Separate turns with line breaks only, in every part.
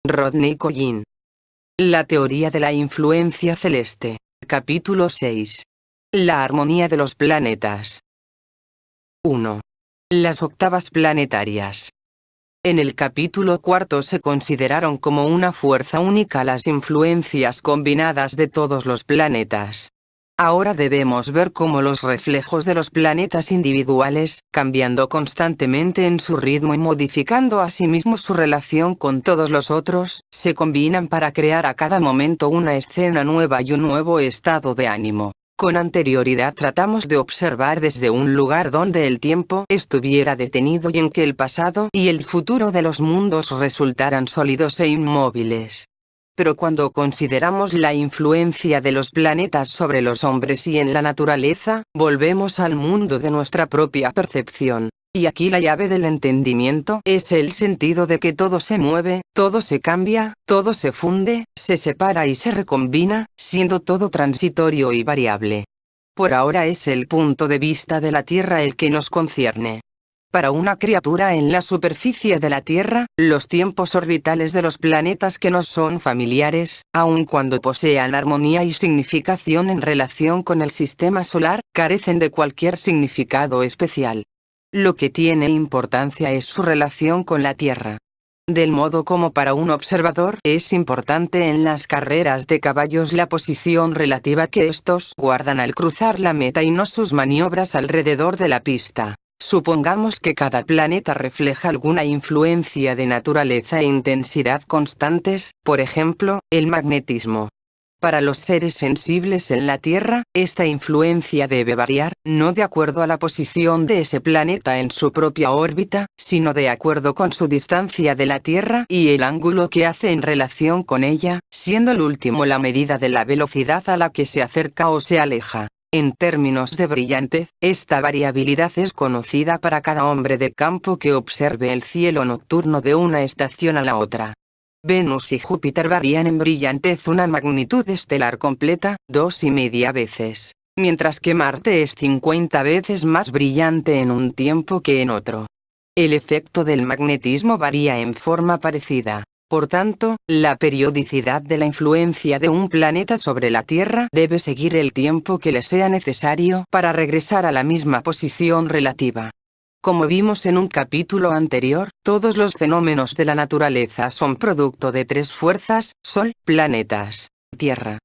Rodney Collin. La teoría de la influencia celeste. Capítulo 6. La armonía de los planetas. 1. Las octavas planetarias. En el capítulo 4 se consideraron como una fuerza única las influencias combinadas de todos los planetas. Ahora debemos ver cómo los reflejos de los planetas individuales, cambiando constantemente en su ritmo y modificando asimismo su relación con todos los otros, se combinan para crear a cada momento una escena nueva y un nuevo estado de ánimo. Con anterioridad tratamos de observar desde un lugar donde el tiempo estuviera detenido y en que el pasado y el futuro de los mundos resultaran sólidos e inmóviles. Pero cuando consideramos la influencia de los planetas sobre los hombres y en la naturaleza, volvemos al mundo de nuestra propia percepción. Y aquí la llave del entendimiento es el sentido de que todo se mueve, todo se cambia, todo se funde, se separa y se recombina, siendo todo transitorio y variable. Por ahora es el punto de vista de la Tierra el que nos concierne. Para una criatura en la superficie de la Tierra, los tiempos orbitales de los planetas que nos son familiares, aun cuando posean armonía y significación en relación con el sistema solar, carecen de cualquier significado especial. Lo que tiene importancia es su relación con la Tierra. Del modo como para un observador es importante en las carreras de caballos la posición relativa que estos guardan al cruzar la meta y no sus maniobras alrededor de la pista. Supongamos que cada planeta refleja alguna influencia de naturaleza e intensidad constantes, por ejemplo, el magnetismo. Para los seres sensibles en la Tierra, esta influencia debe variar, no de acuerdo a la posición de ese planeta en su propia órbita, sino de acuerdo con su distancia de la Tierra y el ángulo que hace en relación con ella, siendo el último la medida de la velocidad a la que se acerca o se aleja. En términos de brillantez, esta variabilidad es conocida para cada hombre de campo que observe el cielo nocturno de una estación a la otra. Venus y Júpiter varían en brillantez una magnitud estelar completa, 2,5 veces, mientras que Marte es 50 veces más brillante en un tiempo que en otro. El efecto del magnetismo varía en forma parecida. Por tanto, la periodicidad de la influencia de un planeta sobre la Tierra debe seguir el tiempo que le sea necesario para regresar a la misma posición relativa. Como vimos en un capítulo anterior, todos los fenómenos de la naturaleza son producto de tres fuerzas: Sol, planetas, Tierra.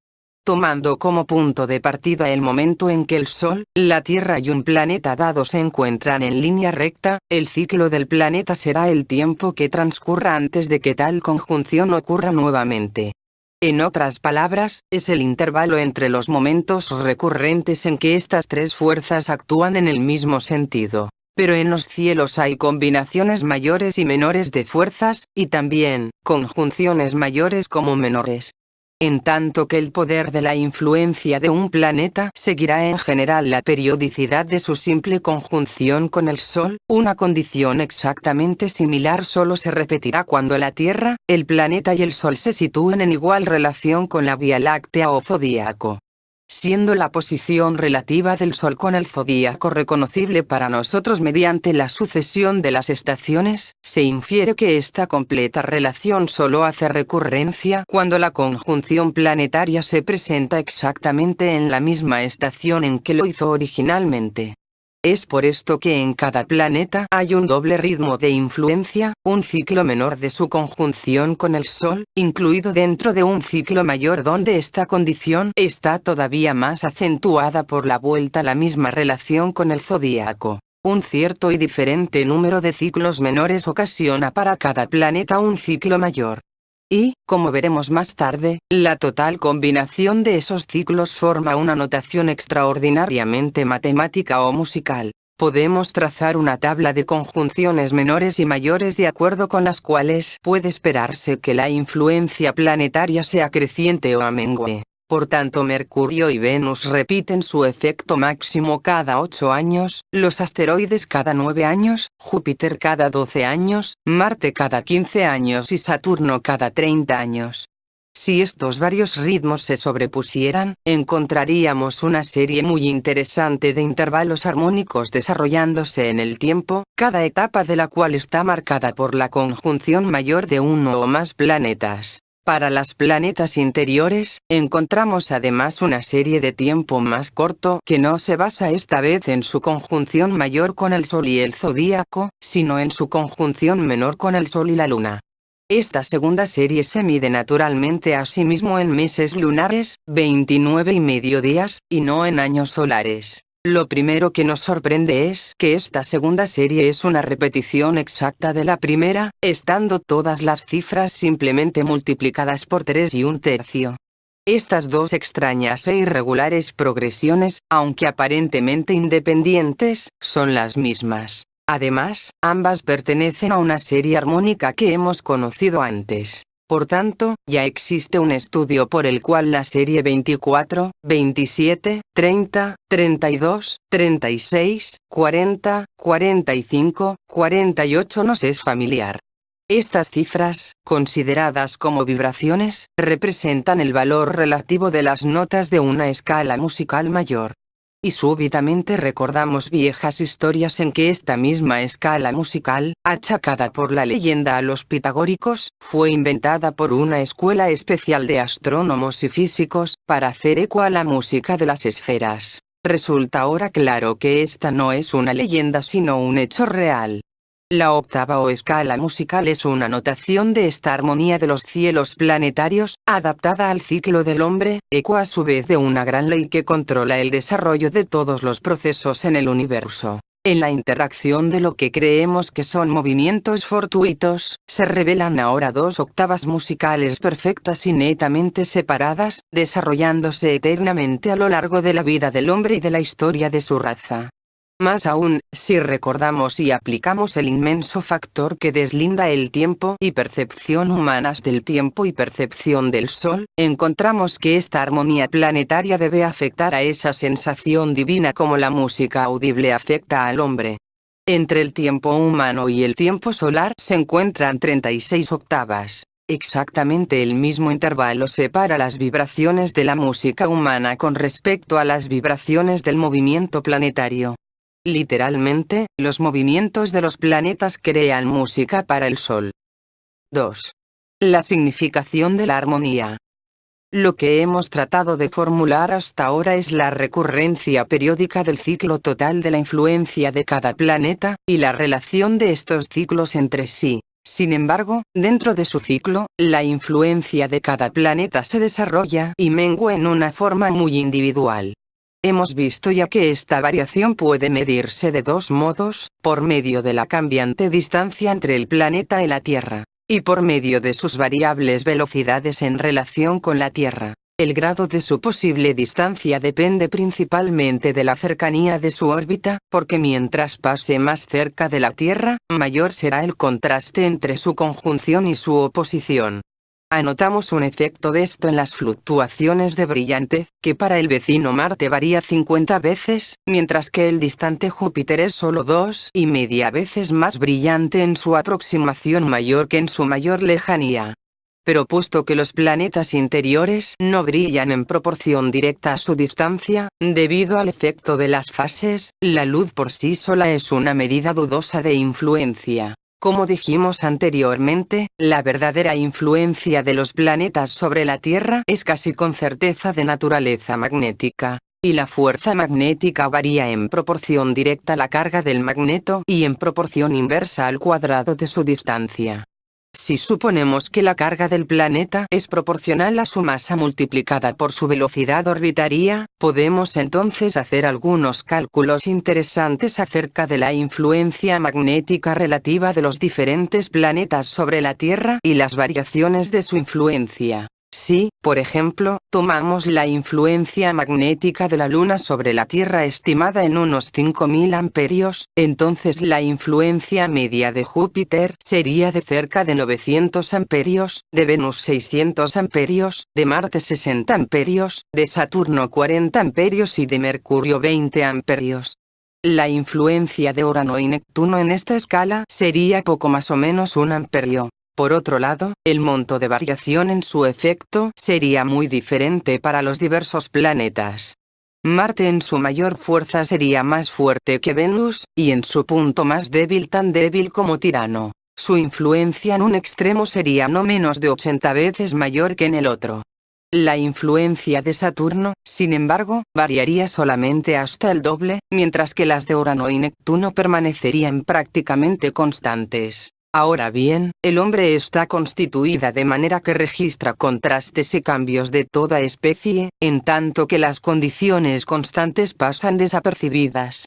Tomando como punto de partida el momento en que el Sol, la Tierra y un planeta dado se encuentran en línea recta, el ciclo del planeta será el tiempo que transcurra antes de que tal conjunción ocurra nuevamente. En otras palabras, es el intervalo entre los momentos recurrentes en que estas tres fuerzas actúan en el mismo sentido. Pero en los cielos hay combinaciones mayores y menores de fuerzas, y también conjunciones mayores como menores. En tanto que el poder de la influencia de un planeta seguirá en general la periodicidad de su simple conjunción con el Sol, una condición exactamente similar solo se repetirá cuando la Tierra, el planeta y el Sol se sitúen en igual relación con la Vía Láctea o zodíaco. Siendo la posición relativa del Sol con el zodíaco reconocible para nosotros mediante la sucesión de las estaciones, se infiere que esta completa relación solo hace recurrencia cuando la conjunción planetaria se presenta exactamente en la misma estación en que lo hizo originalmente. Es por esto que en cada planeta hay un doble ritmo de influencia, un ciclo menor de su conjunción con el Sol, incluido dentro de un ciclo mayor donde esta condición está todavía más acentuada por la vuelta a la misma relación con el zodíaco. Un cierto y diferente número de ciclos menores ocasiona para cada planeta un ciclo mayor. Y, como veremos más tarde, la total combinación de esos ciclos forma una notación extraordinariamente matemática o musical. Podemos trazar una tabla de conjunciones menores y mayores de acuerdo con las cuales puede esperarse que la influencia planetaria sea creciente o amengüe. Por tanto, Mercurio y Venus repiten su efecto máximo cada 8 años, los asteroides cada 9 años, Júpiter cada 12 años, Marte cada 15 años y Saturno cada 30 años. Si estos varios ritmos se sobrepusieran, encontraríamos una serie muy interesante de intervalos armónicos desarrollándose en el tiempo, cada etapa de la cual está marcada por la conjunción mayor de uno o más planetas. Para las planetas interiores, encontramos además una serie de tiempo más corto que no se basa esta vez en su conjunción mayor con el Sol y el zodíaco, sino en su conjunción menor con el Sol y la Luna. Esta segunda serie se mide naturalmente a sí mismo en meses lunares, 29,5 días, y no en años solares. Lo primero que nos sorprende es que esta segunda serie es una repetición exacta de la primera, estando todas las cifras simplemente multiplicadas por 3 1/3. Estas dos extrañas e irregulares progresiones, aunque aparentemente independientes, son las mismas. Además, ambas pertenecen a una serie armónica que hemos conocido antes. Por tanto, ya existe un estudio por el cual la serie 24, 27, 30, 32, 36, 40, 45, 48 nos es familiar. Estas cifras, consideradas como vibraciones, representan el valor relativo de las notas de una escala musical mayor. Y súbitamente recordamos viejas historias en que esta misma escala musical, achacada por la leyenda a los pitagóricos, fue inventada por una escuela especial de astrónomos y físicos, para hacer eco a la música de las esferas. Resulta ahora claro que esta no es una leyenda sino un hecho real. La octava o escala musical es una notación de esta armonía de los cielos planetarios, adaptada al ciclo del hombre, eco a su vez de una gran ley que controla el desarrollo de todos los procesos en el universo. En la interacción de lo que creemos que son movimientos fortuitos, se revelan ahora dos octavas musicales perfectas y netamente separadas, desarrollándose eternamente a lo largo de la vida del hombre y de la historia de su raza. Más aún, si recordamos y aplicamos el inmenso factor que deslinda el tiempo y percepción humanas del tiempo y percepción del Sol, encontramos que esta armonía planetaria debe afectar a esa sensación divina como la música audible afecta al hombre. Entre el tiempo humano y el tiempo solar se encuentran 36 octavas. Exactamente el mismo intervalo separa las vibraciones de la música humana con respecto a las vibraciones del movimiento planetario. Literalmente, los movimientos de los planetas crean música para el Sol. 2. La significación de la armonía. Lo que hemos tratado de formular hasta ahora es la recurrencia periódica del ciclo total de la influencia de cada planeta, y la relación de estos ciclos entre sí. Sin embargo, dentro de su ciclo, la influencia de cada planeta se desarrolla y mengua en una forma muy individual. Hemos visto ya que esta variación puede medirse de dos modos, por medio de la cambiante distancia entre el planeta y la Tierra, y por medio de sus variables velocidades en relación con la Tierra. El grado de su posible distancia depende principalmente de la cercanía de su órbita, porque mientras pase más cerca de la Tierra, mayor será el contraste entre su conjunción y su oposición. Anotamos un efecto de esto en las fluctuaciones de brillantez, que para el vecino Marte varía 50 veces, mientras que el distante Júpiter es solo 2,5 veces más brillante en su aproximación mayor que en su mayor lejanía. Pero puesto que los planetas interiores no brillan en proporción directa a su distancia, debido al efecto de las fases, la luz por sí sola es una medida dudosa de influencia. Como dijimos anteriormente, la verdadera influencia de los planetas sobre la Tierra es casi con certeza de naturaleza magnética, y la fuerza magnética varía en proporción directa a la carga del magneto y en proporción inversa al cuadrado de su distancia. Si suponemos que la carga del planeta es proporcional a su masa multiplicada por su velocidad orbitaria, podemos entonces hacer algunos cálculos interesantes acerca de la influencia magnética relativa de los diferentes planetas sobre la Tierra y las variaciones de su influencia. Si, por ejemplo, tomamos la influencia magnética de la Luna sobre la Tierra estimada en unos 5.000 amperios, entonces la influencia media de Júpiter sería de cerca de 900 amperios, de Venus 600 amperios, de Marte 60 amperios, de Saturno 40 amperios y de Mercurio 20 amperios. La influencia de Urano y Neptuno en esta escala sería poco más o menos 1 amperio. Por otro lado, el monto de variación en su efecto sería muy diferente para los diversos planetas. Marte en su mayor fuerza sería más fuerte que Venus, y en su punto más débil tan débil como Tirano. Su influencia en un extremo sería no menos de 80 veces mayor que en el otro. La influencia de Saturno, sin embargo, variaría solamente hasta el doble, mientras que las de Urano y Neptuno permanecerían prácticamente constantes. Ahora bien, el hombre está constituida de manera que registra contrastes y cambios de toda especie, en tanto que las condiciones constantes pasan desapercibidas.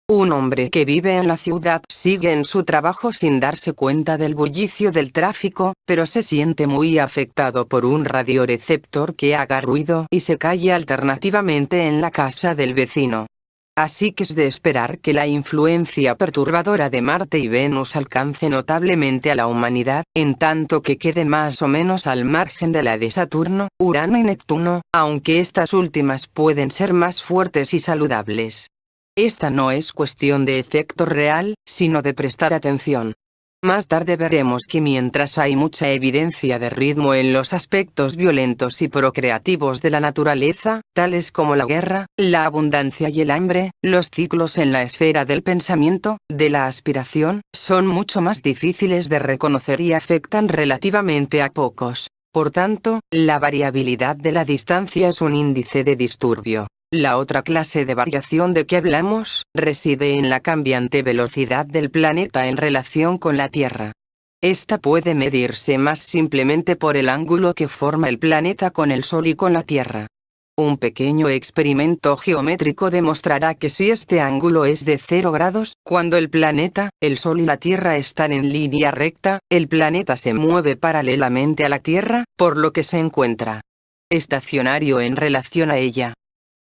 Un hombre que vive en la ciudad sigue en su trabajo sin darse cuenta del bullicio del tráfico, pero se siente muy afectado por un radioreceptor que haga ruido y se calla alternativamente en la casa del vecino. Así que es de esperar que la influencia perturbadora de Marte y Venus alcance notablemente a la humanidad, en tanto que quede más o menos al margen de la de Saturno, Urano y Neptuno, aunque estas últimas pueden ser más fuertes y saludables. Esta no es cuestión de efecto real, sino de prestar atención. Más tarde veremos que mientras hay mucha evidencia de ritmo en los aspectos violentos y procreativos de la naturaleza, tales como la guerra, la abundancia y el hambre, los ciclos en la esfera del pensamiento, de la aspiración, son mucho más difíciles de reconocer y afectan relativamente a pocos. Por tanto, la variabilidad de la distancia es un índice de disturbio. La otra clase de variación de que hablamos, reside en la cambiante velocidad del planeta en relación con la Tierra. Esta puede medirse más simplemente por el ángulo que forma el planeta con el Sol y con la Tierra. Un pequeño experimento geométrico demostrará que si este ángulo es de 0 grados, cuando el planeta, el Sol y la Tierra están en línea recta, el planeta se mueve paralelamente a la Tierra, por lo que se encuentra estacionario en relación a ella.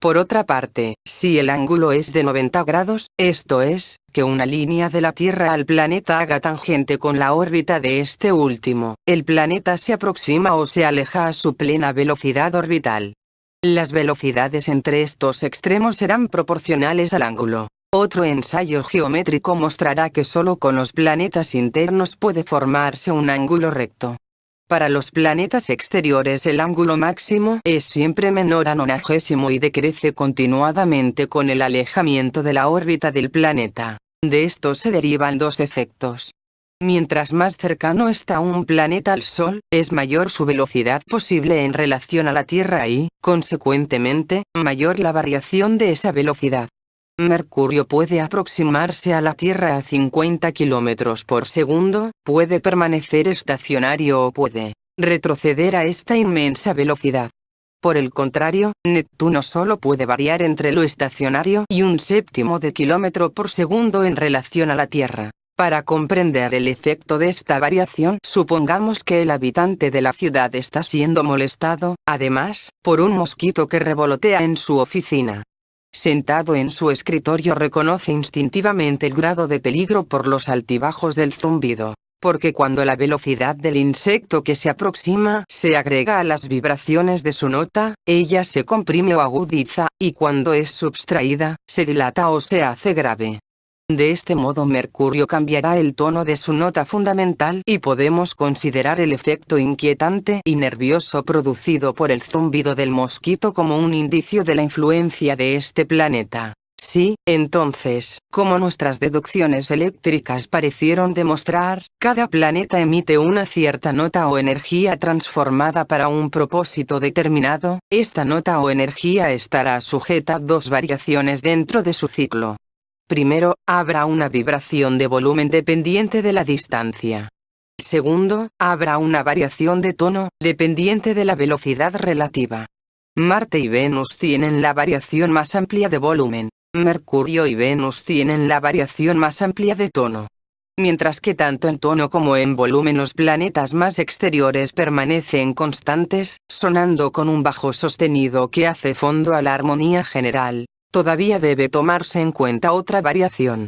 Por otra parte, si el ángulo es de 90 grados, esto es, que una línea de la Tierra al planeta haga tangente con la órbita de este último, el planeta se aproxima o se aleja a su plena velocidad orbital. Las velocidades entre estos extremos serán proporcionales al ángulo. Otro ensayo geométrico mostrará que solo con los planetas internos puede formarse un ángulo recto. Para los planetas exteriores el ángulo máximo es siempre menor a 90 y decrece continuadamente con el alejamiento de la órbita del planeta. De esto se derivan dos efectos. Mientras más cercano está un planeta al Sol, es mayor su velocidad posible en relación a la Tierra y, consecuentemente, mayor la variación de esa velocidad. Mercurio puede aproximarse a la Tierra a 50 km por segundo, puede permanecer estacionario o puede retroceder a esta inmensa velocidad. Por el contrario, Neptuno solo puede variar entre lo estacionario y 1/7 de kilómetro por segundo en relación a la Tierra. Para comprender el efecto de esta variación, supongamos que el habitante de la ciudad está siendo molestado, además, por un mosquito que revolotea en su oficina. Sentado en su escritorio reconoce instintivamente el grado de peligro por los altibajos del zumbido, porque cuando la velocidad del insecto que se aproxima se agrega a las vibraciones de su nota, ella se comprime o agudiza, y cuando es subtraída, se dilata o se hace grave. De este modo Mercurio cambiará el tono de su nota fundamental y podemos considerar el efecto inquietante y nervioso producido por el zumbido del mosquito como un indicio de la influencia de este planeta. Sí, entonces, como nuestras deducciones eléctricas parecieron demostrar, cada planeta emite una cierta nota o energía transformada para un propósito determinado, esta nota o energía estará sujeta a dos variaciones dentro de su ciclo. Primero, habrá una vibración de volumen dependiente de la distancia. Segundo, habrá una variación de tono, dependiente de la velocidad relativa. Marte y Venus tienen la variación más amplia de volumen. Mercurio y Venus tienen la variación más amplia de tono. Mientras que tanto en tono como en volumen los planetas más exteriores permanecen constantes, sonando con un bajo sostenido que hace fondo a la armonía general. Todavía debe tomarse en cuenta otra variación.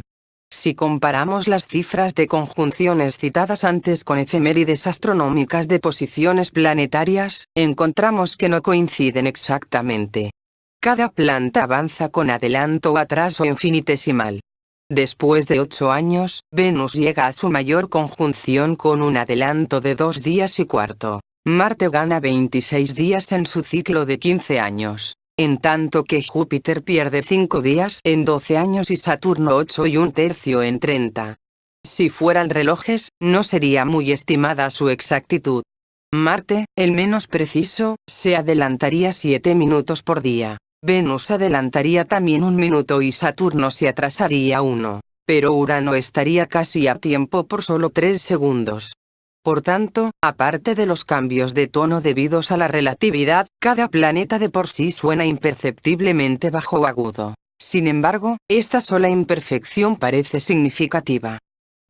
Si comparamos las cifras de conjunciones citadas antes con efemérides astronómicas de posiciones planetarias, encontramos que no coinciden exactamente. Cada planta avanza con adelanto o atraso infinitesimal. Después de 8 años, Venus llega a su mayor conjunción con un adelanto de 2 días y cuarto. Marte gana 26 días en su ciclo de 15 años, en tanto que Júpiter pierde 5 días en 12 años y Saturno 8 y un tercio en 30. Si fueran relojes, no sería muy estimada su exactitud. Marte, el menos preciso, se adelantaría 7 minutos por día. Venus adelantaría también 1 minuto y Saturno se atrasaría 1, pero Urano estaría casi a tiempo por solo 3 segundos. Por tanto, aparte de los cambios de tono debidos a la relatividad, cada planeta de por sí suena imperceptiblemente bajo o agudo. Sin embargo, esta sola imperfección parece significativa.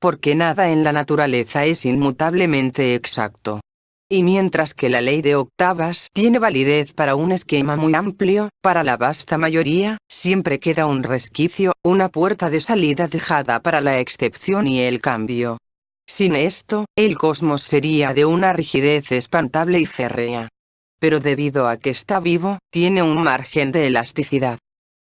Porque nada en la naturaleza es inmutablemente exacto. Y mientras que la ley de octavas tiene validez para un esquema muy amplio, para la vasta mayoría, siempre queda un resquicio, una puerta de salida dejada para la excepción y el cambio. Sin esto, el cosmos sería de una rigidez espantable y férrea. Pero debido a que está vivo, tiene un margen de elasticidad.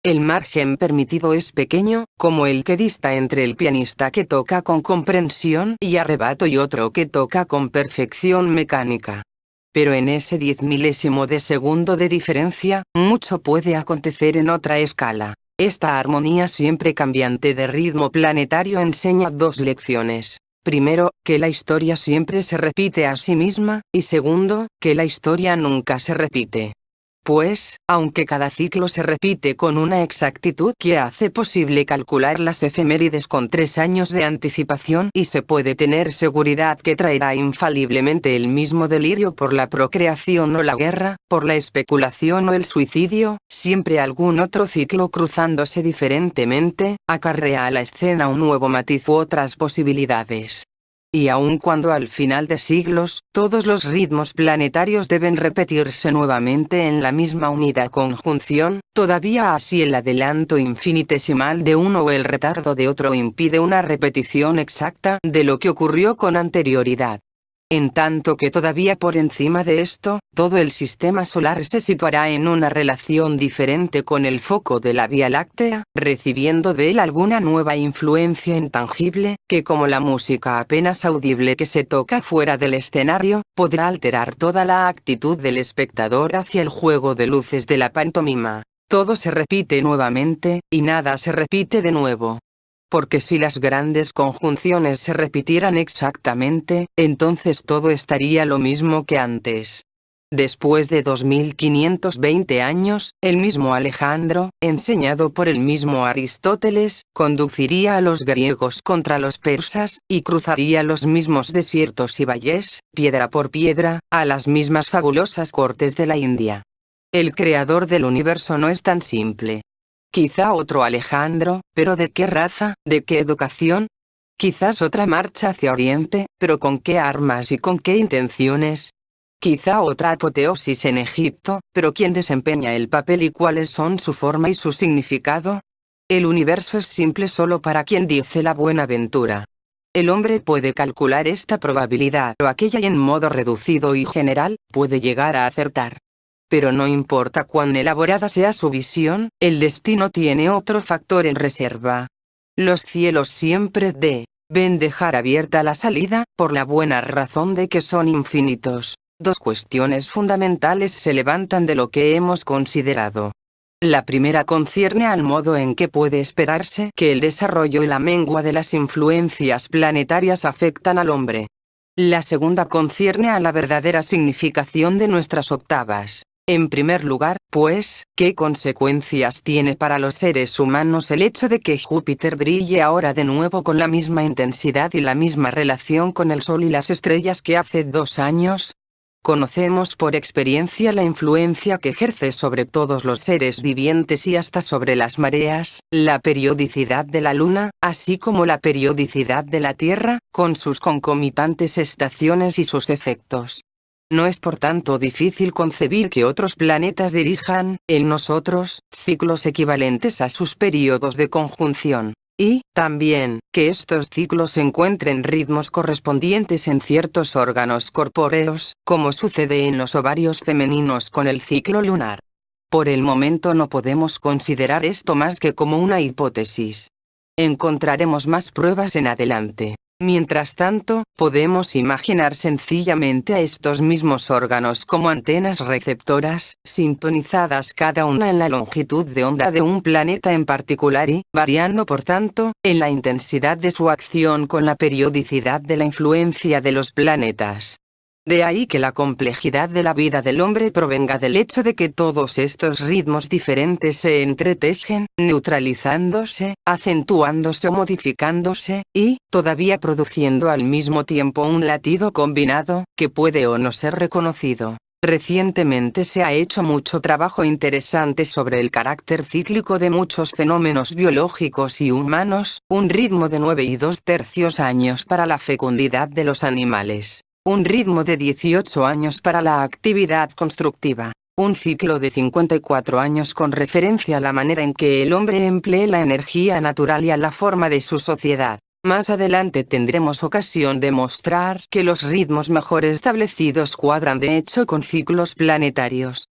El margen permitido es pequeño, como el que dista entre el pianista que toca con comprensión y arrebato y otro que toca con perfección mecánica. Pero en ese 10 milésimo de segundo de diferencia, mucho puede acontecer en otra escala. Esta armonía siempre cambiante de ritmo planetario enseña 2 lecciones. Primero, que la historia siempre se repite a sí misma, y segundo, que la historia nunca se repite. Pues, aunque cada ciclo se repite con una exactitud que hace posible calcular las efemérides con 3 años de anticipación y se puede tener seguridad que traerá infaliblemente el mismo delirio por la procreación o la guerra, por la especulación o el suicidio, siempre algún otro ciclo cruzándose diferentemente, acarrea a la escena un nuevo matiz u otras posibilidades. Y aun cuando al final de siglos, todos los ritmos planetarios deben repetirse nuevamente en la misma unida conjunción, todavía así el adelanto infinitesimal de uno o el retardo de otro impide una repetición exacta de lo que ocurrió con anterioridad. En tanto que todavía por encima de esto, todo el sistema solar se situará en una relación diferente con el foco de la Vía Láctea, recibiendo de él alguna nueva influencia intangible, que como la música apenas audible que se toca fuera del escenario, podrá alterar toda la actitud del espectador hacia el juego de luces de la pantomima. Todo se repite nuevamente, y nada se repite de nuevo. Porque si las grandes conjunciones se repitieran exactamente, entonces todo estaría lo mismo que antes. Después de 2520 años, el mismo Alejandro, enseñado por el mismo Aristóteles, conduciría a los griegos contra los persas, y cruzaría los mismos desiertos y valles, piedra por piedra, a las mismas fabulosas cortes de la India. El creador del universo no es tan simple. Quizá otro Alejandro, pero ¿de qué raza, de qué educación? Quizás otra marcha hacia Oriente, pero ¿con qué armas y con qué intenciones? Quizá otra apoteosis en Egipto, pero ¿quién desempeña el papel y cuáles son su forma y su significado? El universo es simple solo para quien dice la buenaventura. El hombre puede calcular esta probabilidad o aquella y en modo reducido y general, puede llegar a acertar. Pero no importa cuán elaborada sea su visión, el destino tiene otro factor en reserva. Los cielos siempre deben dejar abierta la salida, por la buena razón de que son infinitos. 2 cuestiones fundamentales se levantan de lo que hemos considerado. La primera concierne al modo en que puede esperarse que el desarrollo y la mengua de las influencias planetarias afectan al hombre. La segunda concierne a la verdadera significación de nuestras octavas. En primer lugar, pues, ¿qué consecuencias tiene para los seres humanos el hecho de que Júpiter brille ahora de nuevo con la misma intensidad y la misma relación con el Sol y las estrellas que hace 2 años? Conocemos por experiencia la influencia que ejerce sobre todos los seres vivientes y hasta sobre las mareas, la periodicidad de la Luna, así como la periodicidad de la Tierra, con sus concomitantes estaciones y sus efectos. No es por tanto difícil concebir que otros planetas dirijan, en nosotros, ciclos equivalentes a sus períodos de conjunción. Y, también, que estos ciclos encuentren ritmos correspondientes en ciertos órganos corpóreos, como sucede en los ovarios femeninos con el ciclo lunar. Por el momento no podemos considerar esto más que como una hipótesis. Encontraremos más pruebas en adelante. Mientras tanto, podemos imaginar sencillamente a estos mismos órganos como antenas receptoras, sintonizadas cada una en la longitud de onda de un planeta en particular y, variando por tanto, en la intensidad de su acción con la periodicidad de la influencia de los planetas. De ahí que la complejidad de la vida del hombre provenga del hecho de que todos estos ritmos diferentes se entretejen, neutralizándose, acentuándose o modificándose, y, todavía produciendo al mismo tiempo un latido combinado, que puede o no ser reconocido. Recientemente se ha hecho mucho trabajo interesante sobre el carácter cíclico de muchos fenómenos biológicos y humanos, un ritmo de 9 y 2/3 años para la fecundidad de los animales. Un ritmo de 18 años para la actividad constructiva. Un ciclo de 54 años con referencia a la manera en que el hombre emplee la energía natural y a la forma de su sociedad. Más adelante tendremos ocasión de mostrar que los ritmos mejor establecidos cuadran de hecho con ciclos planetarios.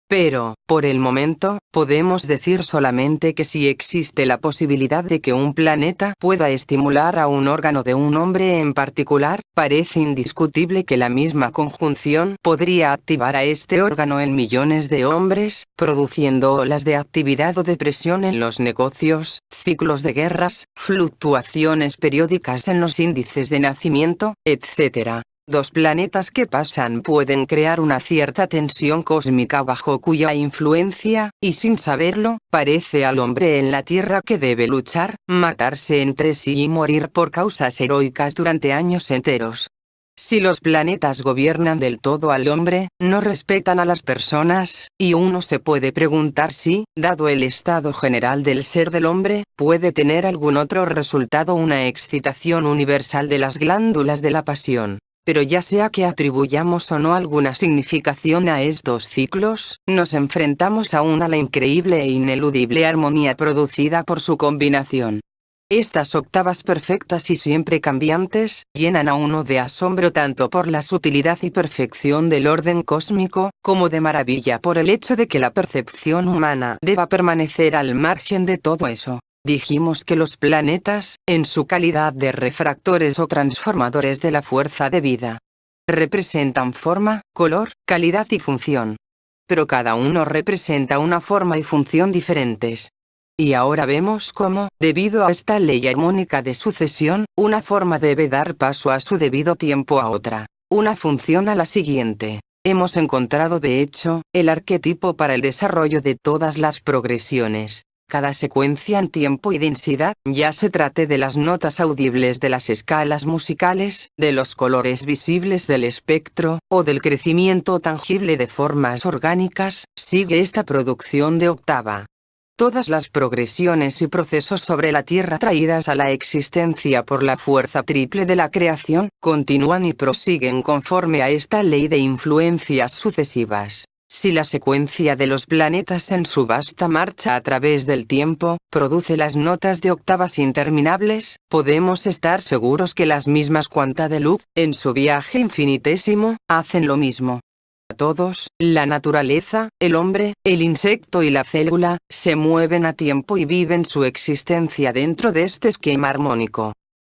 Pero, por el momento, podemos decir solamente que si existe la posibilidad de que un planeta pueda estimular a un órgano de un hombre en particular, parece indiscutible que la misma conjunción podría activar a este órgano en millones de hombres, produciendo olas de actividad o depresión en los negocios, ciclos de guerras, fluctuaciones periódicas en los índices de nacimiento, etc. Dos planetas que pasan pueden crear una cierta tensión cósmica bajo cuya influencia, y sin saberlo, parece al hombre en la Tierra que debe luchar, matarse entre sí y morir por causas heroicas durante años enteros. Si los planetas gobiernan del todo al hombre, no respetan a las personas, y uno se puede preguntar si, dado el estado general del ser del hombre, puede tener algún otro resultado una excitación universal de las glándulas de la pasión. Pero ya sea que atribuyamos o no alguna significación a estos ciclos, nos enfrentamos aún a la increíble e ineludible armonía producida por su combinación. Estas octavas perfectas y siempre cambiantes, llenan a uno de asombro tanto por la sutilidad y perfección del orden cósmico, como de maravilla por el hecho de que la percepción humana deba permanecer al margen de todo eso. Dijimos que los planetas, en su calidad de refractores o transformadores de la fuerza de vida, representan forma, color, calidad y función. Pero cada uno representa una forma y función diferentes. Y ahora vemos cómo, debido a esta ley armónica de sucesión, una forma debe dar paso a su debido tiempo a otra, una función a la siguiente. Hemos encontrado de hecho, el arquetipo para el desarrollo de todas las progresiones. Cada secuencia en tiempo y densidad, ya se trate de las notas audibles de las escalas musicales, de los colores visibles del espectro, o del crecimiento tangible de formas orgánicas, sigue esta producción de octava. Todas las progresiones y procesos sobre la Tierra traídas a la existencia por la fuerza triple de la creación, continúan y prosiguen conforme a esta ley de influencias sucesivas. Si la secuencia de los planetas en su vasta marcha a través del tiempo, produce las notas de octavas interminables, podemos estar seguros que las mismas cuanta de luz, en su viaje infinitésimo, hacen lo mismo. Todos, la naturaleza, el hombre, el insecto y la célula, se mueven a tiempo y viven su existencia dentro de este esquema armónico.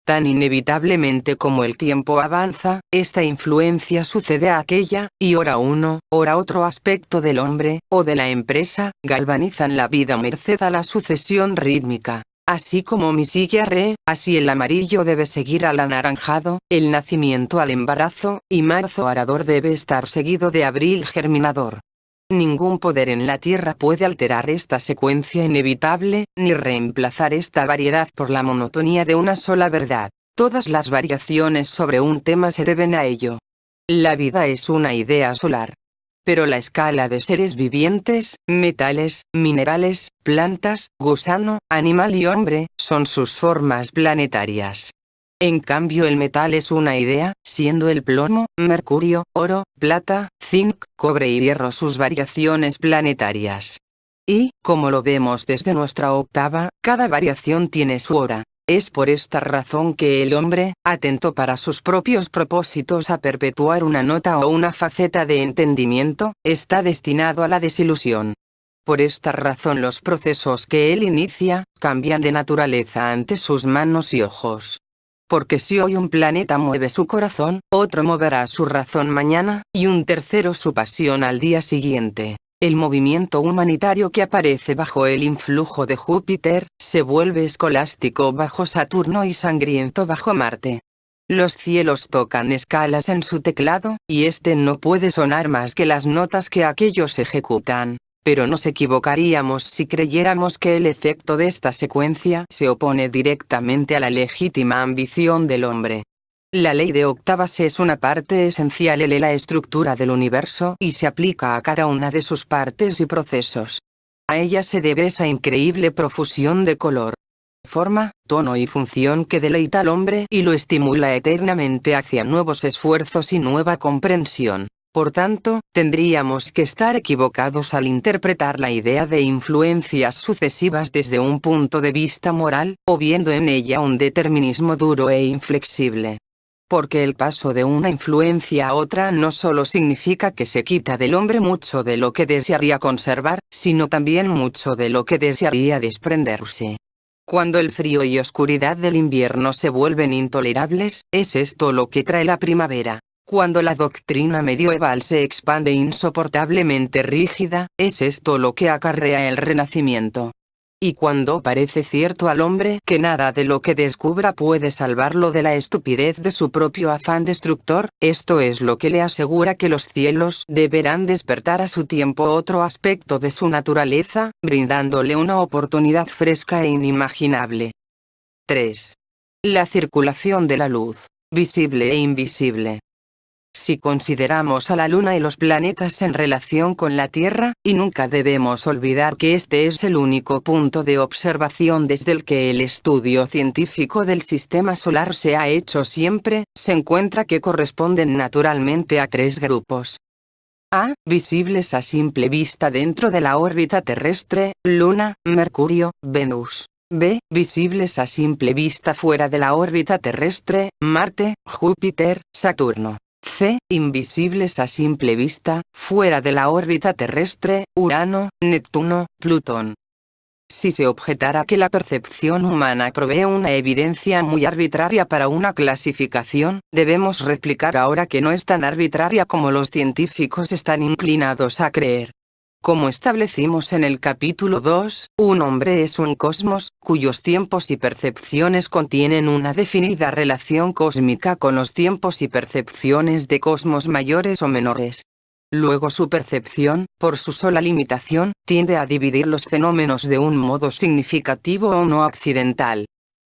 Tan inevitablemente como el tiempo avanza, esta influencia sucede a aquella, y ora uno, ora otro aspecto del hombre, o de la empresa, galvanizan la vida merced a la sucesión rítmica. Así como mi sigue a re, así el amarillo debe seguir al anaranjado, el nacimiento al embarazo, y marzo arador debe estar seguido de abril germinador. Ningún poder en la Tierra puede alterar esta secuencia inevitable, ni reemplazar esta variedad por la monotonía de una sola verdad. Todas las variaciones sobre un tema se deben a ello. La vida es una idea solar. Pero la escala de seres vivientes, metales, minerales, plantas, gusano, animal y hombre, son sus formas planetarias. En cambio el metal es una idea, siendo el plomo, mercurio, oro, plata, zinc, cobre y hierro sus variaciones planetarias. Y, como lo vemos desde nuestra octava, cada variación tiene su hora. Es por esta razón que el hombre, atento para sus propios propósitos a perpetuar una nota o una faceta de entendimiento, está destinado a la desilusión. Por esta razón los procesos que él inicia, cambian de naturaleza ante sus manos y ojos. Porque si hoy un planeta mueve su corazón, otro moverá su razón mañana, y un tercero su pasión al día siguiente. El movimiento humanitario que aparece bajo el influjo de Júpiter, se vuelve escolástico bajo Saturno y sangriento bajo Marte. Los cielos tocan escalas en su teclado, y este no puede sonar más que las notas que aquellos ejecutan. Pero nos equivocaríamos si creyéramos que el efecto de esta secuencia se opone directamente a la legítima ambición del hombre. La ley de octavas es una parte esencial de la estructura del universo y se aplica a cada una de sus partes y procesos. A ella se debe esa increíble profusión de color, forma, tono y función que deleita al hombre y lo estimula eternamente hacia nuevos esfuerzos y nueva comprensión. Por tanto, tendríamos que estar equivocados al interpretar la idea de influencias sucesivas desde un punto de vista moral, o viendo en ella un determinismo duro e inflexible. Porque el paso de una influencia a otra no solo significa que se quita del hombre mucho de lo que desearía conservar, sino también mucho de lo que desearía desprenderse. Cuando el frío y oscuridad del invierno se vuelven intolerables, es esto lo que trae la primavera. Cuando la doctrina medieval se expande insoportablemente rígida, es esto lo que acarrea el renacimiento. Y cuando parece cierto al hombre que nada de lo que descubra puede salvarlo de la estupidez de su propio afán destructor, esto es lo que le asegura que los cielos deberán despertar a su tiempo otro aspecto de su naturaleza, brindándole una oportunidad fresca e inimaginable. 3. La circulación de la luz, visible e invisible. Si consideramos a la Luna y los planetas en relación con la Tierra, y nunca debemos olvidar que este es el único punto de observación desde el que el estudio científico del sistema solar se ha hecho siempre, se encuentra que corresponden naturalmente a tres grupos. A. Visibles a simple vista dentro de la órbita terrestre, Luna, Mercurio, Venus. B. Visibles a simple vista fuera de la órbita terrestre, Marte, Júpiter, Saturno. C. Invisibles a simple vista, fuera de la órbita terrestre, Urano, Neptuno, Plutón. Si se objetara que la percepción humana provee una evidencia muy arbitraria para una clasificación, debemos replicar ahora que no es tan arbitraria como los científicos están inclinados a creer. Como establecimos en el capítulo 2, un hombre es un cosmos, cuyos tiempos y percepciones contienen una definida relación cósmica con los tiempos y percepciones de cosmos mayores o menores. Luego su percepción, por su sola limitación, tiende a dividir los fenómenos de un modo significativo o no accidental.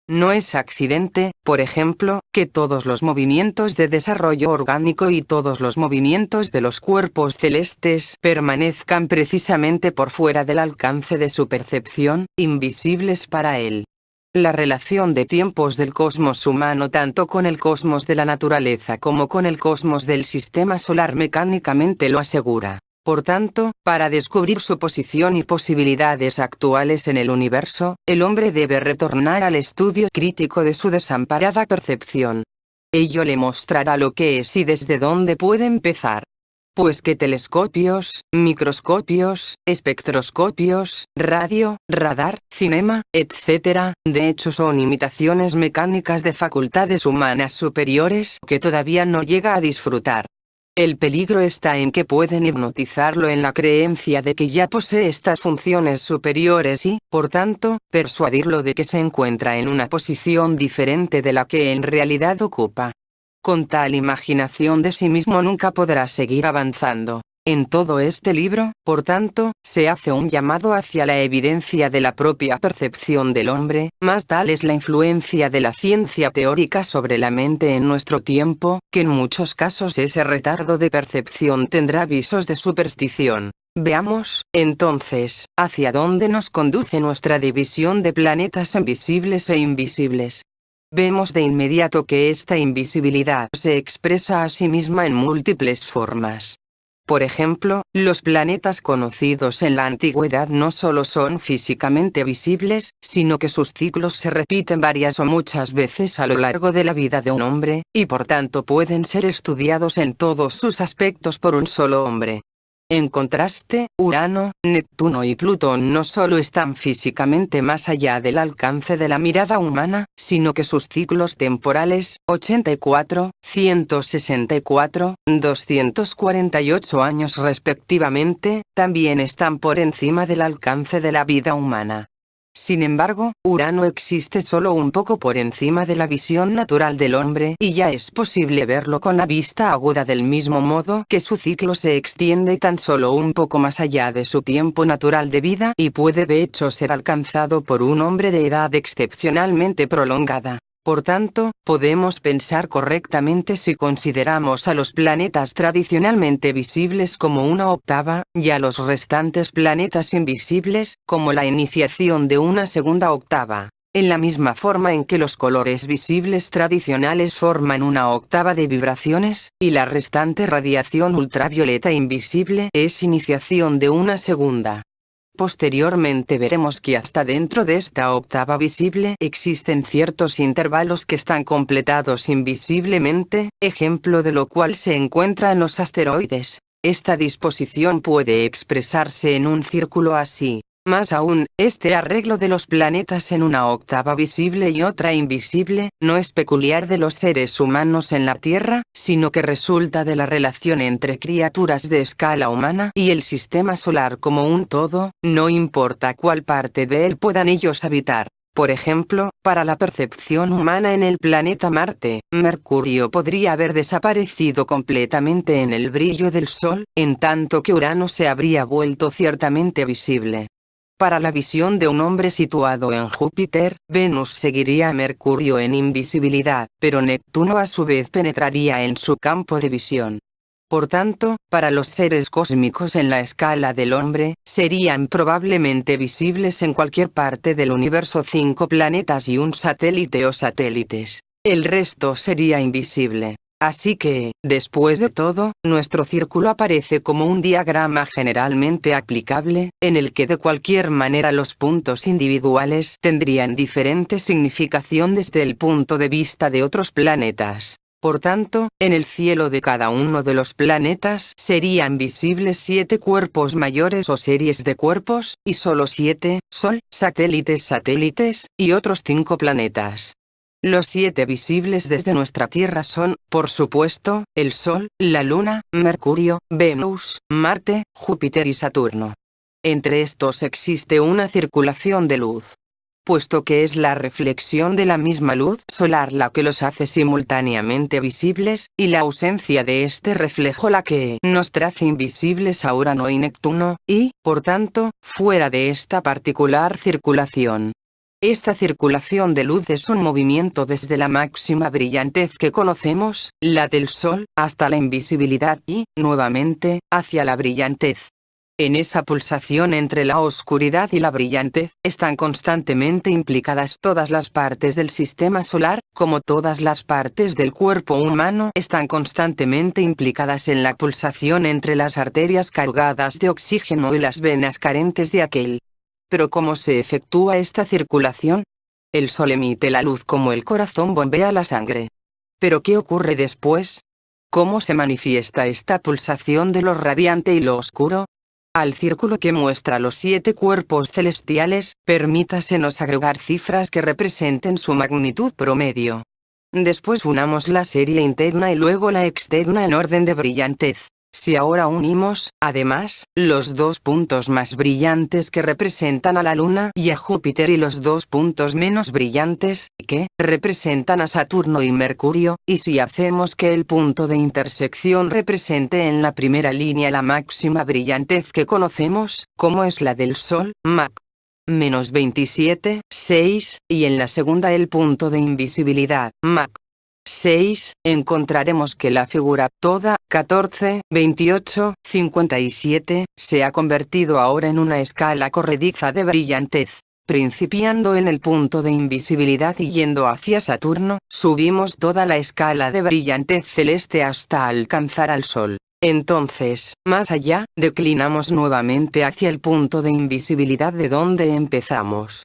No es accidente, por ejemplo, que todos los movimientos de desarrollo orgánico y todos los movimientos de los cuerpos celestes permanezcan precisamente por fuera del alcance de su percepción, invisibles para él. La relación de tiempos del cosmos humano tanto con el cosmos de la naturaleza como con el cosmos del sistema solar mecánicamente lo asegura. Por tanto, para descubrir su posición y posibilidades actuales en el universo, el hombre debe retornar al estudio crítico de su desamparada percepción. Ello le mostrará lo que es y desde dónde puede empezar. Pues que telescopios, microscopios, espectroscopios, radio, radar, cinema, etc., de hecho son imitaciones mecánicas de facultades humanas superiores que todavía no llega a disfrutar. El peligro está en que pueden hipnotizarlo en la creencia de que ya posee estas funciones superiores y, por tanto, persuadirlo de que se encuentra en una posición diferente de la que en realidad ocupa. Con tal imaginación de sí mismo nunca podrá seguir avanzando. En todo este libro, por tanto, se hace un llamado hacia la evidencia de la propia percepción del hombre, más tal es la influencia de la ciencia teórica sobre la mente en nuestro tiempo, que en muchos casos ese retardo de percepción tendrá visos de superstición. Veamos, entonces, hacia dónde nos conduce nuestra división de planetas en visibles e invisibles. Vemos de inmediato que esta invisibilidad se expresa a sí misma en múltiples formas. Por ejemplo, los planetas conocidos en la antigüedad no solo son físicamente visibles, sino que sus ciclos se repiten varias o muchas veces a lo largo de la vida de un hombre, y por tanto pueden ser estudiados en todos sus aspectos por un solo hombre. En contraste, Urano, Neptuno y Plutón no solo están físicamente más allá del alcance de la mirada humana, sino que sus ciclos temporales, 84, 164, 248 años respectivamente, también están por encima del alcance de la vida humana. Sin embargo, Urano existe solo un poco por encima de la visión natural del hombre y ya es posible verlo con la vista aguda del mismo modo que su ciclo se extiende tan solo un poco más allá de su tiempo natural de vida y puede de hecho ser alcanzado por un hombre de edad excepcionalmente prolongada. Por tanto, podemos pensar correctamente si consideramos a los planetas tradicionalmente visibles como una octava, y a los restantes planetas invisibles, como la iniciación de una segunda octava. En la misma forma en que los colores visibles tradicionales forman una octava de vibraciones, y la restante radiación ultravioleta invisible es iniciación de una segunda. Posteriormente veremos que hasta dentro de esta octava visible existen ciertos intervalos que están completados invisiblemente, ejemplo de lo cual se encuentra en los asteroides. Esta disposición puede expresarse en un círculo así. Más aún, este arreglo de los planetas en una octava visible y otra invisible, no es peculiar de los seres humanos en la Tierra, sino que resulta de la relación entre criaturas de escala humana y el sistema solar como un todo, no importa cuál parte de él puedan ellos habitar. Por ejemplo, para la percepción humana en el planeta Marte, Mercurio podría haber desaparecido completamente en el brillo del Sol, en tanto que Urano se habría vuelto ciertamente visible. Para la visión de un hombre situado en Júpiter, Venus seguiría a Mercurio en invisibilidad, pero Neptuno a su vez penetraría en su campo de visión. Por tanto, para los seres cósmicos en la escala del hombre, serían probablemente visibles en cualquier parte del universo 5 planetas y un satélite o satélites. El resto sería invisible. Así que, después de todo, nuestro círculo aparece como un diagrama generalmente aplicable, en el que de cualquier manera los puntos individuales tendrían diferente significación desde el punto de vista de otros planetas. Por tanto, en el cielo de cada uno de los planetas serían visibles 7 cuerpos mayores o series de cuerpos, y solo 7, Sol, satélites, y otros 5 planetas. Los 7 visibles desde nuestra Tierra son, por supuesto, el Sol, la Luna, Mercurio, Venus, Marte, Júpiter y Saturno. Entre estos existe una circulación de luz. Puesto que es la reflexión de la misma luz solar la que los hace simultáneamente visibles, y la ausencia de este reflejo la que nos hace invisibles a Urano y Neptuno, y, por tanto, fuera de esta particular circulación. Esta circulación de luz es un movimiento desde la máxima brillantez que conocemos, la del Sol, hasta la invisibilidad y, nuevamente, hacia la brillantez. En esa pulsación entre la oscuridad y la brillantez, están constantemente implicadas todas las partes del sistema solar, como todas las partes del cuerpo humano están constantemente implicadas en la pulsación entre las arterias cargadas de oxígeno y las venas carentes de aquel. Pero ¿cómo se efectúa esta circulación? El Sol emite la luz como el corazón bombea la sangre. ¿Pero qué ocurre después? ¿Cómo se manifiesta esta pulsación de lo radiante y lo oscuro? Al círculo que muestra los 7 cuerpos celestiales, permítasenos agregar cifras que representen su magnitud promedio. Después unamos la serie interna y luego la externa en orden de brillantez. Si ahora unimos, además, los 2 puntos más brillantes que representan a la Luna y a Júpiter y los 2 puntos menos brillantes, que representan a Saturno y Mercurio, y si hacemos que el punto de intersección represente en la primera línea la máxima brillantez que conocemos, como es la del Sol, Mach menos 27, 6, y en la segunda el punto de invisibilidad, Mach 6, encontraremos que la figura toda, 14, 28, 57, se ha convertido ahora en una escala corrediza de brillantez. Principiando en el punto de invisibilidad y yendo hacia Saturno, subimos toda la escala de brillantez celeste hasta alcanzar al Sol. Entonces, más allá, declinamos nuevamente hacia el punto de invisibilidad de donde empezamos.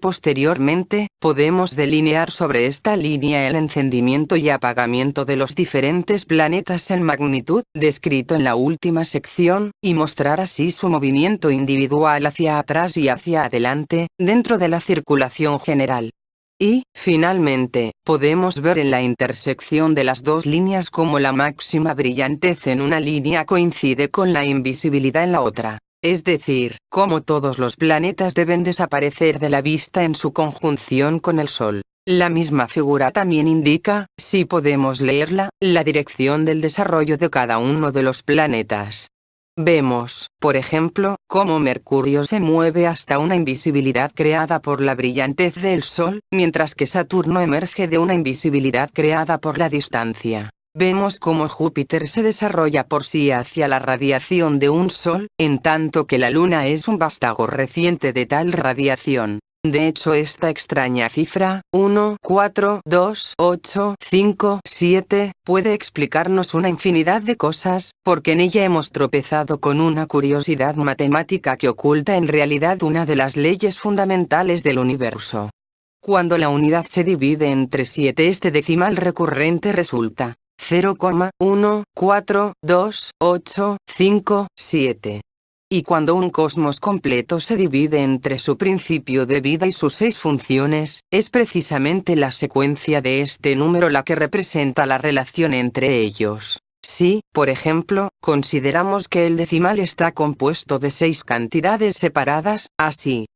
Posteriormente, Podemos delinear sobre esta línea el encendimiento y apagamiento de los diferentes planetas en magnitud, descrito en la última sección, y mostrar así su movimiento individual hacia atrás y hacia adelante, dentro de la circulación general. Y, finalmente, podemos ver en la intersección de las dos líneas cómo la máxima brillantez en una línea coincide con la invisibilidad en la otra. Es decir, cómo todos los planetas deben desaparecer de la vista en su conjunción con el Sol. La misma figura también indica, si podemos leerla, la dirección del desarrollo de cada uno de los planetas. Vemos, por ejemplo, cómo Mercurio se mueve hasta una invisibilidad creada por la brillantez del Sol, mientras que Saturno emerge de una invisibilidad creada por la distancia. Vemos cómo Júpiter se desarrolla por sí hacia la radiación de un Sol, en tanto que la Luna es un vástago reciente de tal radiación. De hecho, esta extraña cifra, 1, 4, 2, 8, 5, 7, puede explicarnos una infinidad de cosas, porque en ella hemos tropezado con una curiosidad matemática que oculta en realidad una de las leyes fundamentales del universo. Cuando la unidad se divide entre 7, este decimal recurrente resulta 0,142857. Y cuando un cosmos completo se divide entre su principio de vida y sus 6 funciones, es precisamente la secuencia de este número la que representa la relación entre ellos. Si, por ejemplo, consideramos que el decimal está compuesto de 6 cantidades separadas, así: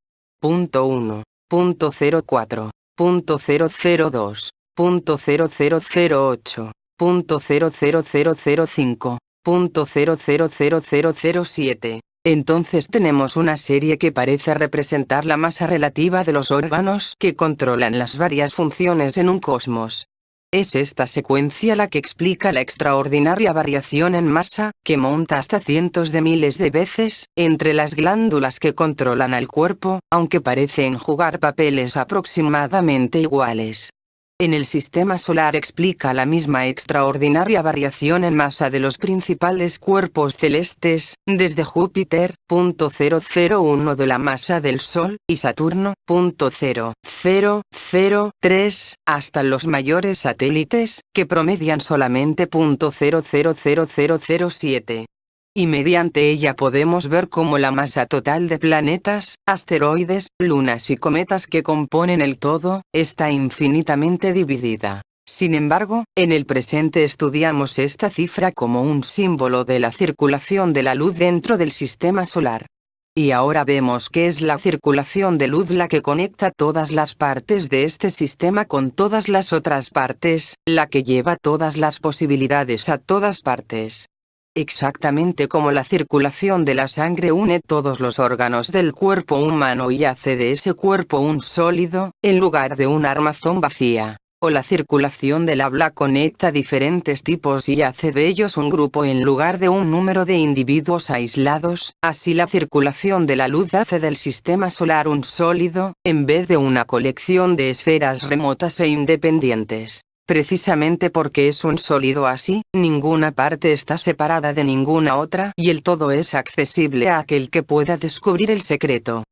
.1, .04, .002, .0008, .00005, .000007. Entonces tenemos una serie que parece representar la masa relativa de los órganos que controlan las varias funciones en un cosmos. Es esta secuencia la que explica la extraordinaria variación en masa, que monta hasta cientos de miles de veces, entre las glándulas que controlan al cuerpo, aunque parecen jugar papeles aproximadamente iguales. En el sistema solar explica la misma extraordinaria variación en masa de los principales cuerpos celestes, desde Júpiter, 0,001 de la masa del Sol, y Saturno, 0,003, hasta los mayores satélites, que promedian solamente 0,00007. Y mediante ella podemos ver cómo la masa total de planetas, asteroides, lunas y cometas que componen el todo, está infinitamente dividida. Sin embargo, en el presente estudiamos esta cifra como un símbolo de la circulación de la luz dentro del sistema solar. Y ahora vemos que es la circulación de luz la que conecta todas las partes de este sistema con todas las otras partes, la que lleva todas las posibilidades a todas partes. Exactamente como la circulación de la sangre une todos los órganos del cuerpo humano y hace de ese cuerpo un sólido, en lugar de una armazón vacía. O la circulación del habla conecta diferentes tipos y hace de ellos un grupo en lugar de un número de individuos aislados, así la circulación de la luz hace del sistema solar un sólido, en vez de una colección de esferas remotas e independientes. Precisamente porque es un sólido así, ninguna parte está separada de ninguna otra y el todo es accesible a aquel que pueda descubrir el secreto.